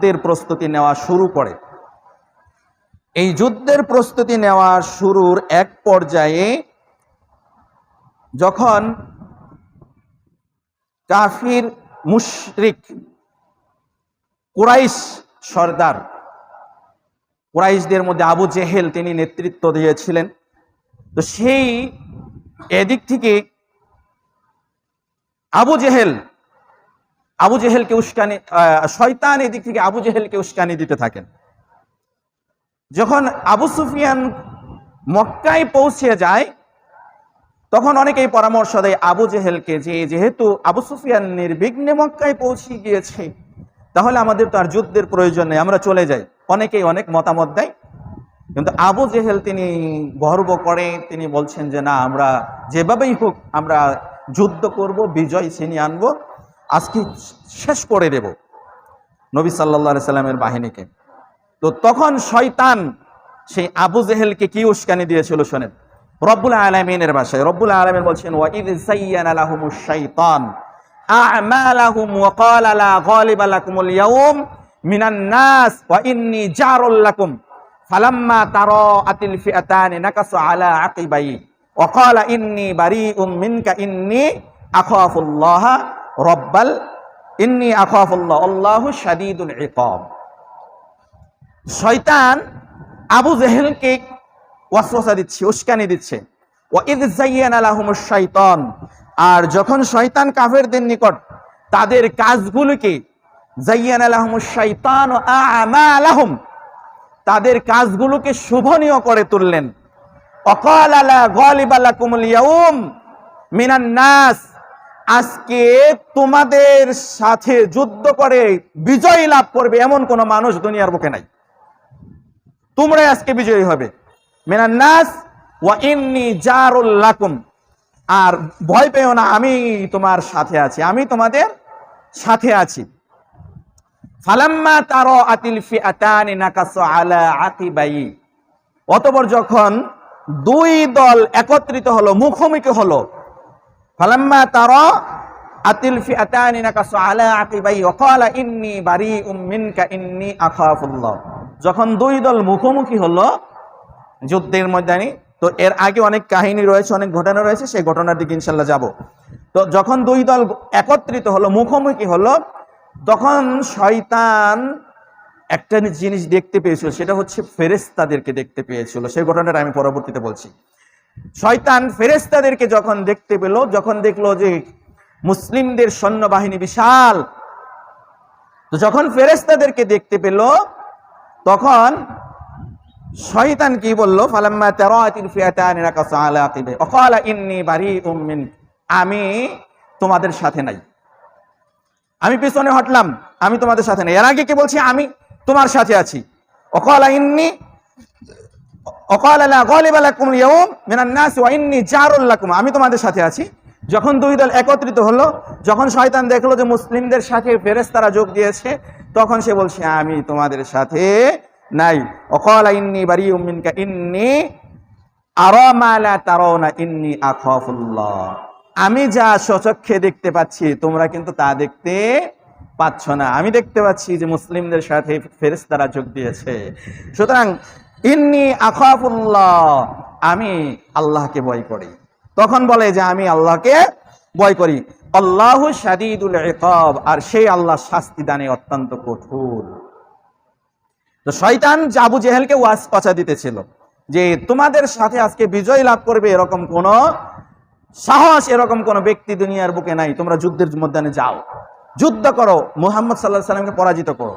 যুদ্ধের প্রস্তুতি নেওয়া শুরু করে। এই যুদ্ধের প্রস্তুতি নেওয়া শুরুর এক পর্যায়ে যখন কাফির মুশরিক কুরাইশ সর্দার, কুরাইশদের মধ্যে আবু জেহেল তিনি নেতৃত্ব দিয়েছিলেন, তো সেই এদিক থেকে আবু জেহেলকে উস্কানি, শয়তান এদিক থেকে আবু জেহেলকে উস্কানি দিতে থাকেন। যখন আবু সুফিয়ান মক্কায় পৌঁছে যায় তখন অনেকেই পরামর্শ দেয় আবু জেহেলকে যে যেহেতু আবু সুফিয়ান নির্বিঘ্নে মক্কায় পৌঁছে গিয়েছে তাহলে আমাদের তো আর যুদ্ধের প্রয়োজন নেই, আমরা চলে যাই। অনেকেই অনেক মতামত দেয়, কিন্তু আবু জেহেল তিনি গর্ব করে, তিনি বলছেন যে না, আমরা যেভাবেই হোক আমরা যুদ্ধ করব, বিজয় ছিনিয়ে আনবো, আজকে শেষ করে দেব নবী সাল্লাল্লাহু আলাইহি সাল্লামের বাহিনীকে। তো তখন শয়তান সেই আবু জেহেলকে কি উস্কানি দিয়েছিল শোনেন। রব্বুল আলামিনের ভাষায় রব্বুল আলামিন বলছেন, ওয়া ইয যায়্যানা লাহুমুশ শাইতান আ'মালাহুম ওয়া ক্বালা লা গালিবা লাকুমুল ইয়াওম মিনান নাস ওয়া ইন্নী জারুল লাকুম ফালাম্মা তারাআতিল ফিআতানি নাকাসু আলা আকিবাই ওয়া ক্বালা ইন্নী বারীউম মিনকা ইন্নী আখাফুল্লাহা রাব্বাল ইন্নী আখাফুল্লাহ আল্লাহু শাদীদুল ইকাব। শয়তান আবু জেহেলকে ওয়াসওয়াসা দিচ্ছে, উস্কানি দিচ্ছে। ওয়া ইয যায়্যানা লাহুমুশ শাইতান, আর যখন শয়তান কাফেরদের নিকট তাদের কাজগুলোকে, যায়্যানা লাহুমুশ শাইতান আ'মালাহুম, তাদের কাজগুলোকে শোভনীয় করে তুললেন। ওয়া ক্বালা লা গালিবা লাকুমুল ইয়াওম মিনান নাস, আজকে তোমাদের সাথে যুদ্ধ করে বিজয় লাভ করবে এমন কোন মানুষ দুনিয়ার বুকে নাই, তোমরাই আজকে বিজয়ী হবে। মিনান নাস ওয়া ইন্নী জারুল লাকুম, আর ভয় পেও না, আমি তোমার সাথে আছি, আমি তোমাদের সাথে আছি। ফালাম্মা তারাআতিল ফিআতানি নাকাসু আলা আকিবাই, অতঃপর যখন দুই দল একত্রিত হলো, মুখোমুখি হলো, ফালাম্মা তারাআতিল ফিআতানি নাকাসু আলা আকিবাই ওয়া ক্বালা ইন্নী বারীউম মিনকা ইন্নী আখাফুল্লাহ, যখন দুই দল মুখোমুখি হলো যুদ্ধের ময়দানে, তো এর আগে অনেক কাহিনী রয়েছে, অনেক ঘটনা রয়েছে, সেই ঘটনার দিকে ইনশাআল্লাহ যাব। তো যখন দুই দল একত্রিত হলো, মুখোমুখি হলো, তখন শয়তান একটা জিনিস দেখতে পেয়েছিল, সেটা হচ্ছে ফেরেশতাদেরকে দেখতে পেয়েছিল। সেই ঘটনাটা আমি পরবর্তীতে বলছি। শয়তান ফেরেশতাদেরকে যখন দেখতে পেল, যখন দেখলো যে মুসলিমদের সৈন্যবাহিনী বিশাল, তো যখন ফেরেশতাদেরকে দেখতে পেল তখন শয়তান কি বললো, ফালাম্মা তারাআতিল ফিআতানি নাকাসু আলা আকিবাই ওয়া ক্বালা ইন্নী বারীউম মিন, আমি তোমাদের সাথে নাই, আমি পিছনে হটলাম, আমি তোমাদের সাথে নাই। এর আগে কি বলছি, আমি তোমার সাথে আছি। ওয়া ক্বালা ইন্নী ওয়া ক্বালা লা গালিবা লাকুমুল ইয়াওম মিনান নাস ওয়া ইন্নী জারুল লাকুম, আমি তোমাদের সাথে আছি। যখন দুই দল একত্রিত হলো, যখন শয়তান দেখলো যে মুসলিমদের সাথে ফেরেশতারা যোগ দিয়েছে, তখন সে বলছে আমি তোমাদের সাথে নাই। ওয়াকালা ইন্নী বারীউম মিনকা ইন্নী আরা মা লা তারাউনা ইন্নী আখাফুল্লাহ, আমি যা স্বচক্ষে দেখতে পাচ্ছি তোমরা কিন্তু তা দেখতে পাচ্ছ না, আমি দেখতে পাচ্ছি যে মুসলিমদের সাথে ফেরেশতারা যোগ দিয়েছে, সুতরাং ইন্নী আখাফুল্লাহ, আমি আল্লাহকে ভয় করি। তখন বলে যে আমি আল্লাহকে ভয় করি। আল্লাহু শাদীদুল ইকাব, আর সেই আল্লাহ শাস্তি দানে অত্যন্ত কঠোর। তো শয়তান আবু জেহেলকে ওয়াসওয়াসা দিতেছিল যে তোমাদের সাথে আজকে বিজয় লাভ করবে এরকম কোন সাহস, এরকম কোন ব্যক্তি দুনিয়ার বুকে নাই, তোমরা যুদ্ধের ময়দানে যাও, যুদ্ধ করো, মুহাম্মদ সাল্লাল্লাহু আলাইহি সাল্লামকে পরাজিত করো।